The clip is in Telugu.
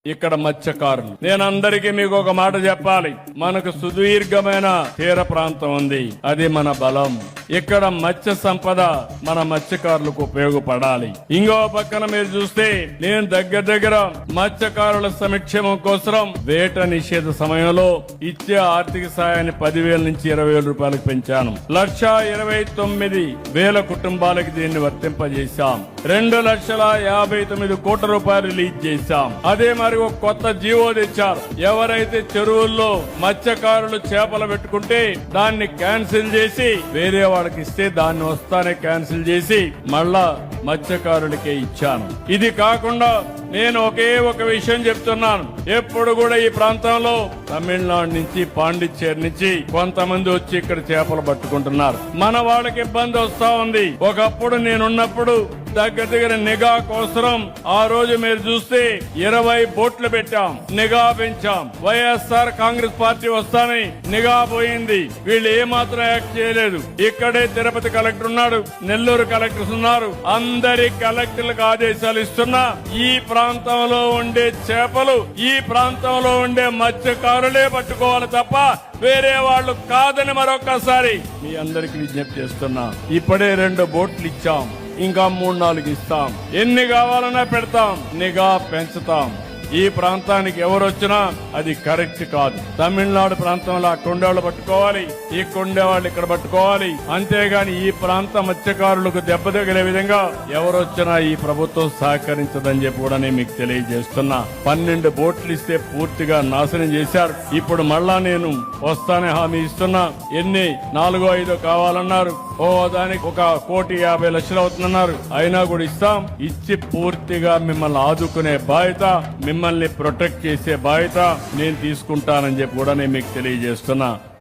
ఇక్కడ మత్స్యకారులు. నేను అందరికీ మీకు ఒక మాట చెప్పాలి. మనకు సుదీర్ఘమైన తీర ప్రాంతం ఉంది, అది మన బలం. ఇక్కడ మత్స్య సంపద మన మత్స్యకారులకు ఉపయోగపడాలి. ఇంకో పక్కన మీరు చూస్తే నేను దగ్గర మత్స్యకారుల సంక్షేమం కోసం వేట నిషేధ సమయంలో ఇచ్చే ఆర్థిక సాయాన్ని 10,000 నుంచి 20,000 రూపాయలకు పెంచాను. 1,29,000 కుటుంబాలకు దీన్ని వర్తింపజేశాం. 2,59 కోట్ల రూపాయలు రిలీజ్ చేశాం. అదే మరి ఒక కొత్త జీవో తెచ్చారు. ఎవరైతే చెరువుల్లో మత్స్యకారులు చేపలు పెట్టుకుంటే దాన్ని క్యాన్సిల్ చేసి వేరే వాళ్ళకి ఇస్తే దాన్ని వస్తానే క్యాన్సిల్ చేసి మళ్ళా మత్స్యకారులకే ఇచ్చాను. ఇది కాకుండా నేను ఒకే ఒక విషయం చెప్తున్నాను. ఎప్పుడు కూడా ఈ ప్రాంతంలో తమిళనాడు నుంచి పాండిచ్చేరి నుంచి కొంతమంది వచ్చి ఇక్కడ చేపలు పట్టుకుంటున్నారు. మన వాళ్ళకి ఇబ్బంది వస్తా ఉంది. ఒకప్పుడు నేనున్నప్పుడు దగ్గర నిఘా కోసరం ఆ రోజు మీరు చూస్తే 20 బోట్లు పెట్టాం, నిఘా పెంచాం. వైఎస్ఆర్ కాంగ్రెస్ పార్టీ వస్తానే నిఘా పోయింది. వీళ్ళు ఏమాత్రం యాక్ట్ చేయలేదు. ఇక్కడే తిరుపతి కలెక్టర్ ఉన్నాడు, నెల్లూరు కలెక్టర్స్ ఉన్నారు. అందరి కలెక్టర్లకు ఆదేశాలు ఇస్తున్నా ఈ ప్రాంతంలో ఉండే చేపలు ఈ ప్రాంతంలో ఉండే మత్స్యకారులే పట్టుకోవాలి తప్ప వేరే వాళ్ళు కాదని మరొకసారి మీ అందరికి విజ్ఞప్తి చేస్తున్నా. ఇప్పుడే 2 బోట్లు ఇచ్చాం, ఇంకా 3-4 ఇస్తాం. ఎన్ని కావాలన్నా పెడతాం, నిఘా పెంచుతాం. ఈ ప్రాంతానికి ఎవరొచ్చినా అది కరెక్ట్ కాదు. తమిళనాడు ప్రాంతంలో ఆ కొండవాళ్ళు పట్టుకోవాలి, ఈ కొండవాళ్ళు ఇక్కడ పట్టుకోవాలి. అంతేగాని ఈ ప్రాంత మత్స్యకారులకు దెబ్బ తగిలే విధంగా ఎవరొచ్చినా ఈ ప్రభుత్వం సహకరించదని చెప్పి కూడా నేను మీకు తెలియజేస్తున్నా. 12 బోట్లు ఇస్తే పూర్తిగా నాశనం చేశారు. ఇప్పుడు మళ్ళా నేను వస్తానే హామీ ఇస్తున్నా. ఎన్ని 4-5 కావాలన్నారు. దానికి 1,50,00,000 అవుతుందన్నారు. అయినా కూడా ఇస్తాం. ఇచ్చి పూర్తిగా మిమ్మల్ని ఆదుకునే బాధ్యత, మిమ్మల్ని ప్రొటెక్ట్ చేసే బాధ్యత నేను తీసుకుంటానని చెప్పి కూడా నేను మీకు తెలియజేస్తున్నా.